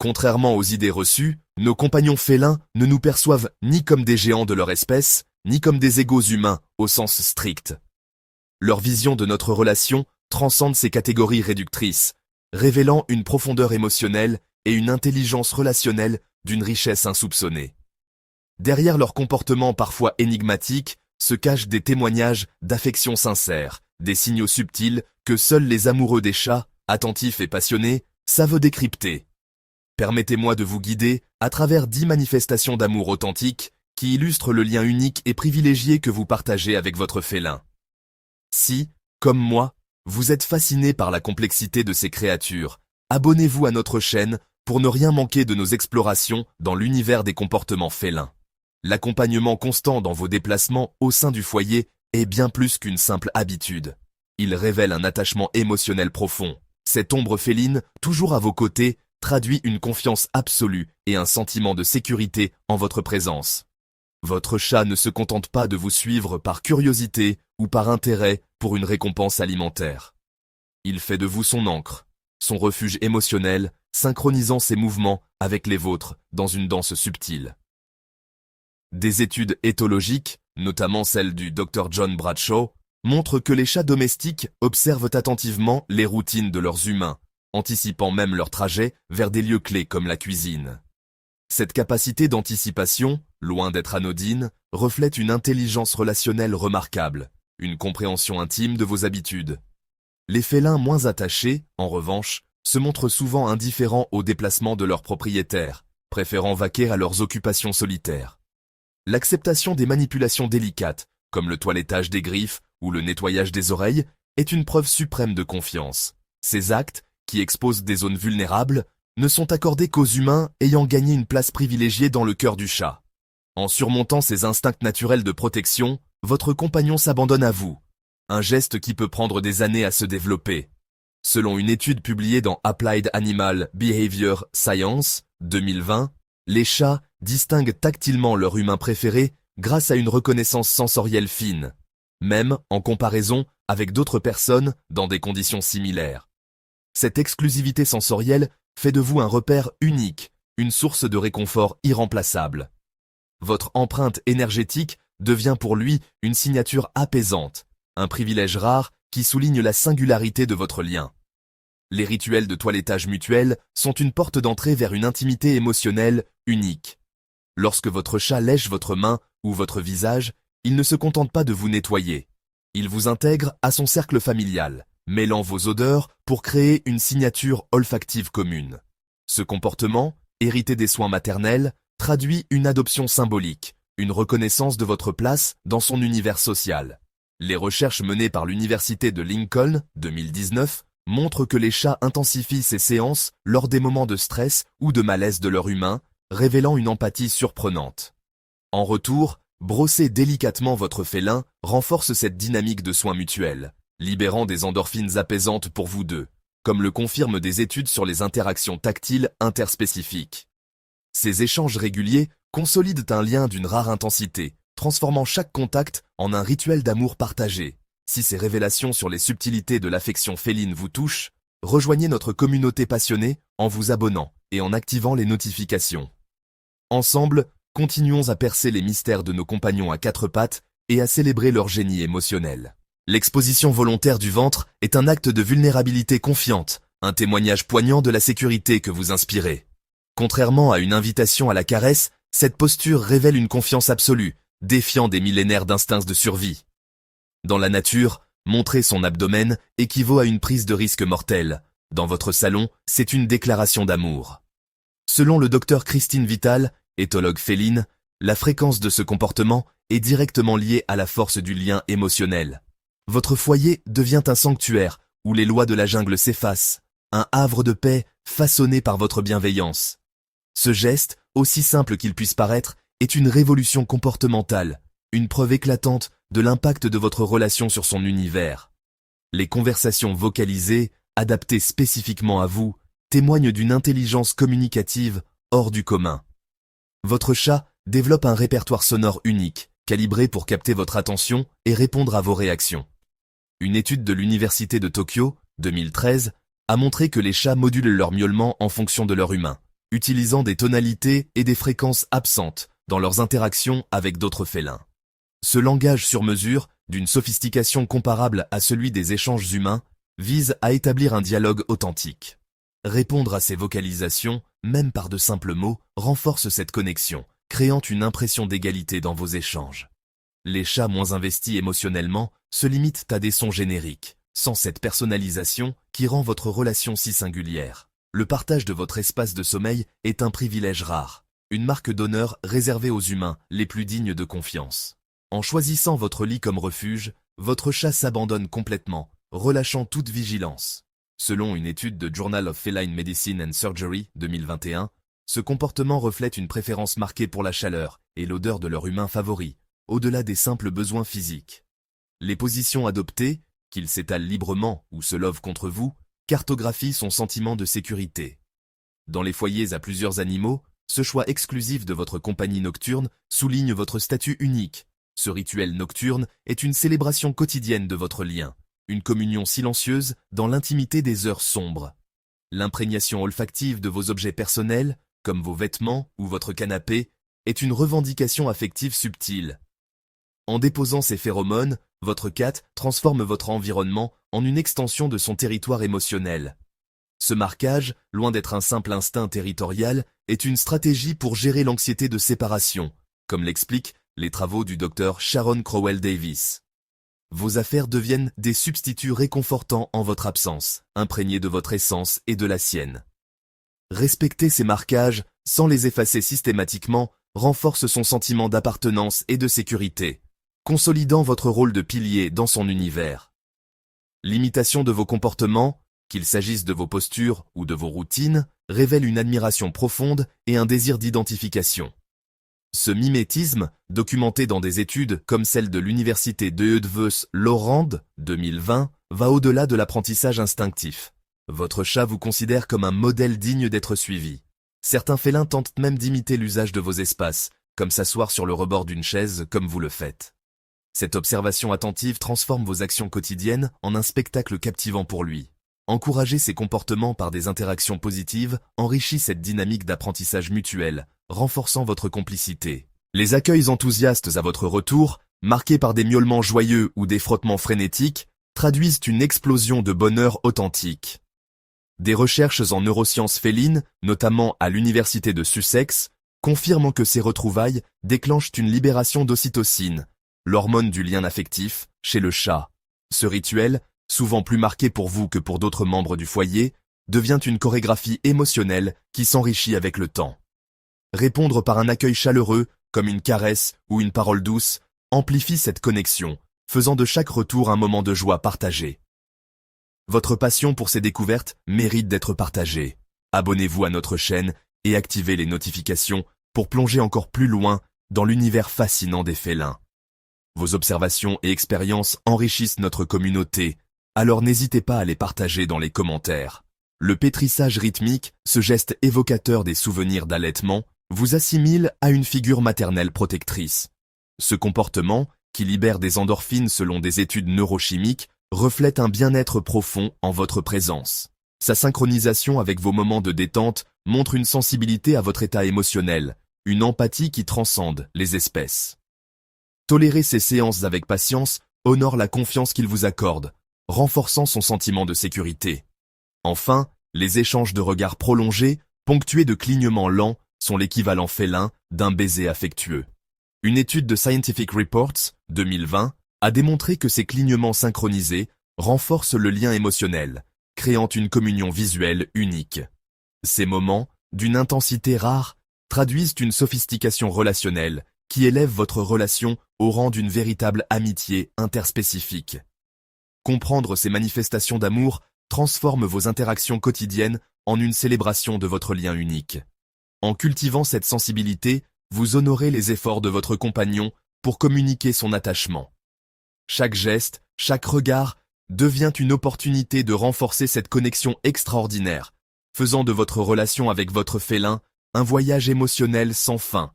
Contrairement aux idées reçues, nos compagnons félins ne nous perçoivent ni comme des géants de leur espèce, ni comme des égaux humains au sens strict. Leur vision de notre relation transcende ces catégories réductrices, révélant une profondeur émotionnelle et une intelligence relationnelle d'une richesse insoupçonnée. Derrière leur comportement parfois énigmatique se cachent des témoignages d'affection sincère, des signaux subtils que seuls les amoureux des chats, attentifs et passionnés, savent décrypter. Permettez-moi de vous guider à travers 10 manifestations d'amour authentiques qui illustrent le lien unique et privilégié que vous partagez avec votre félin. Si, comme moi, vous êtes fasciné par la complexité de ces créatures, abonnez-vous à notre chaîne pour ne rien manquer de nos explorations dans l'univers des comportements félins. L'accompagnement constant dans vos déplacements au sein du foyer est bien plus qu'une simple habitude. Il révèle un attachement émotionnel profond. Cette ombre féline, toujours à vos côtés, traduit une confiance absolue et un sentiment de sécurité en votre présence. Votre chat ne se contente pas de vous suivre par curiosité ou par intérêt pour une récompense alimentaire. Il fait de vous son ancre, son refuge émotionnel, synchronisant ses mouvements avec les vôtres dans une danse subtile. Des études éthologiques, notamment celle du Dr John Bradshaw, montrent que les chats domestiques observent attentivement les routines de leurs humains, anticipant même leur trajet vers des lieux clés comme la cuisine. Cette capacité d'anticipation, loin d'être anodine, reflète une intelligence relationnelle remarquable, une compréhension intime de vos habitudes. Les félins moins attachés, en revanche, se montrent souvent indifférents aux déplacements de leurs propriétaires, préférant vaquer à leurs occupations solitaires. L'acceptation des manipulations délicates, comme le toilettage des griffes ou le nettoyage des oreilles, est une preuve suprême de confiance. Ces actes, qui exposent des zones vulnérables, ne sont accordés qu'aux humains ayant gagné une place privilégiée dans le cœur du chat. En surmontant ces instincts naturels de protection, votre compagnon s'abandonne à vous, un geste qui peut prendre des années à se développer. Selon une étude publiée dans Applied Animal Behavior Science 2020, les chats distinguent tactilement leur humain préféré grâce à une reconnaissance sensorielle fine, même en comparaison avec d'autres personnes dans des conditions similaires. Cette exclusivité sensorielle fait de vous un repère unique, une source de réconfort irremplaçable. Votre empreinte énergétique devient pour lui une signature apaisante, un privilège rare qui souligne la singularité de votre lien. Les rituels de toilettage mutuel sont une porte d'entrée vers une intimité émotionnelle unique. Lorsque votre chat lèche votre main ou votre visage, il ne se contente pas de vous nettoyer. Il vous intègre à son cercle familial, mêlant vos odeurs pour créer une signature olfactive commune. Ce comportement, hérité des soins maternels, traduit une adoption symbolique, une reconnaissance de votre place dans son univers social. Les recherches menées par l'Université de Lincoln, 2019, montrent que les chats intensifient ces séances lors des moments de stress ou de malaise de leur humain, révélant une empathie surprenante. En retour, brosser délicatement votre félin renforce cette dynamique de soins mutuels, libérant des endorphines apaisantes pour vous deux, comme le confirment des études sur les interactions tactiles interspécifiques. Ces échanges réguliers consolident un lien d'une rare intensité, transformant chaque contact en un rituel d'amour partagé. Si ces révélations sur les subtilités de l'affection féline vous touchent, rejoignez notre communauté passionnée en vous abonnant et en activant les notifications. Ensemble, continuons à percer les mystères de nos compagnons à quatre pattes et à célébrer leur génie émotionnel. L'exposition volontaire du ventre est un acte de vulnérabilité confiante, un témoignage poignant de la sécurité que vous inspirez. Contrairement à une invitation à la caresse, cette posture révèle une confiance absolue, défiant des millénaires d'instincts de survie. Dans la nature, montrer son abdomen équivaut à une prise de risque mortelle. Dans votre salon, c'est une déclaration d'amour. Selon le docteur Christine Vital, éthologue féline, la fréquence de ce comportement est directement liée à la force du lien émotionnel. Votre foyer devient un sanctuaire où les lois de la jungle s'effacent, un havre de paix façonné par votre bienveillance. Ce geste, aussi simple qu'il puisse paraître, est une révolution comportementale, une preuve éclatante de l'impact de votre relation sur son univers. Les conversations vocalisées, adaptées spécifiquement à vous, témoignent d'une intelligence communicative hors du commun. Votre chat développe un répertoire sonore unique, calibré pour capter votre attention et répondre à vos réactions. Une étude de l'Université de Tokyo, 2013, a montré que les chats modulent leur miaulement en fonction de leur humain, utilisant des tonalités et des fréquences absentes dans leurs interactions avec d'autres félins. Ce langage sur mesure, d'une sophistication comparable à celui des échanges humains, vise à établir un dialogue authentique. Répondre à ces vocalisations, même par de simples mots, renforce cette connexion, créant une impression d'égalité dans vos échanges. Les chats moins investis émotionnellement se limitent à des sons génériques, sans cette personnalisation qui rend votre relation si singulière. Le partage de votre espace de sommeil est un privilège rare, une marque d'honneur réservée aux humains les plus dignes de confiance. En choisissant votre lit comme refuge, votre chat s'abandonne complètement, relâchant toute vigilance. Selon une étude de Journal of Feline Medicine and Surgery 2021, ce comportement reflète une préférence marquée pour la chaleur et l'odeur de leur humain favori, au-delà des simples besoins physiques. Les positions adoptées, qu'ils s'étalent librement ou se lovent contre vous, cartographient son sentiment de sécurité. Dans les foyers à plusieurs animaux, ce choix exclusif de votre compagnie nocturne souligne votre statut unique. Ce rituel nocturne est une célébration quotidienne de votre lien, une communion silencieuse dans l'intimité des heures sombres. L'imprégnation olfactive de vos objets personnels, comme vos vêtements ou votre canapé, est une revendication affective subtile. En déposant ces phéromones, votre cat transforme votre environnement en une extension de son territoire émotionnel. Ce marquage, loin d'être un simple instinct territorial, est une stratégie pour gérer l'anxiété de séparation, comme l'expliquent les travaux du docteur Sharon Crowell Davis. Vos affaires deviennent des substituts réconfortants en votre absence, imprégnés de votre essence et de la sienne. Respecter ces marquages, sans les effacer systématiquement, renforce son sentiment d'appartenance et de sécurité, consolidant votre rôle de pilier dans son univers. L'imitation de vos comportements, qu'il s'agisse de vos postures ou de vos routines, révèle une admiration profonde et un désir d'identification. Ce mimétisme, documenté dans des études comme celle de l'université de Eötvös-Loránd 2020, va au-delà de l'apprentissage instinctif. Votre chat vous considère comme un modèle digne d'être suivi. Certains félins tentent même d'imiter l'usage de vos espaces, comme s'asseoir sur le rebord d'une chaise comme vous le faites. Cette observation attentive transforme vos actions quotidiennes en un spectacle captivant pour lui. Encourager ces comportements par des interactions positives enrichit cette dynamique d'apprentissage mutuel, renforçant votre complicité. Les accueils enthousiastes à votre retour, marqués par des miaulements joyeux ou des frottements frénétiques, traduisent une explosion de bonheur authentique. Des recherches en neurosciences félines, notamment à l'université de Sussex, confirment que ces retrouvailles déclenchent une libération d'ocytocine, l'hormone du lien affectif, chez le chat. Ce rituel, souvent plus marqué pour vous que pour d'autres membres du foyer, devient une chorégraphie émotionnelle qui s'enrichit avec le temps. Répondre par un accueil chaleureux, comme une caresse ou une parole douce, amplifie cette connexion, faisant de chaque retour un moment de joie partagé. Votre passion pour ces découvertes mérite d'être partagée. Abonnez-vous à notre chaîne et activez les notifications pour plonger encore plus loin dans l'univers fascinant des félins. Vos observations et expériences enrichissent notre communauté, alors n'hésitez pas à les partager dans les commentaires. Le pétrissage rythmique, ce geste évocateur des souvenirs d'allaitement, vous assimile à une figure maternelle protectrice. Ce comportement, qui libère des endorphines selon des études neurochimiques, reflète un bien-être profond en votre présence. Sa synchronisation avec vos moments de détente montre une sensibilité à votre état émotionnel, une empathie qui transcende les espèces. Tolérer ces séances avec patience honore la confiance qu'il vous accorde, renforçant son sentiment de sécurité. Enfin, les échanges de regards prolongés, ponctués de clignements lents, sont l'équivalent félin d'un baiser affectueux. Une étude de Scientific Reports 2020 a démontré que ces clignements synchronisés renforcent le lien émotionnel, créant une communion visuelle unique. Ces moments, d'une intensité rare, traduisent une sophistication relationnelle qui élève votre relation au rang d'une véritable amitié interspécifique. Comprendre ces manifestations d'amour transforme vos interactions quotidiennes en une célébration de votre lien unique. En cultivant cette sensibilité, vous honorez les efforts de votre compagnon pour communiquer son attachement. Chaque geste, chaque regard devient une opportunité de renforcer cette connexion extraordinaire, faisant de votre relation avec votre félin un voyage émotionnel sans fin,